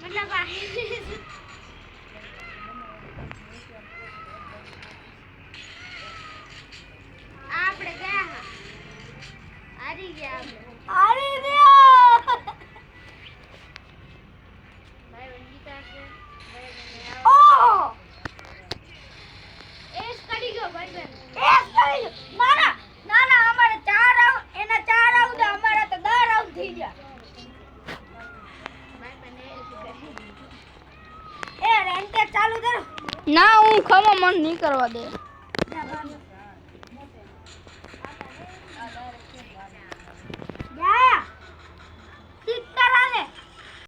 મતલબ આપણે ગયા હારી ગયા હારી ગયા ભાઈ વંજીતા છે ઓહ એસ કરી ગયો ભાઈ બેન એસ કરી ગયો ના ના અમારે 4 રાઉન્ડ એના 4 રાઉન્ડ અમારે તો 10 રાઉન્ડ થઈ ગયા એ રેન્કે ચાલુ કરો ના હું ખમો મન નહીં કરવા દે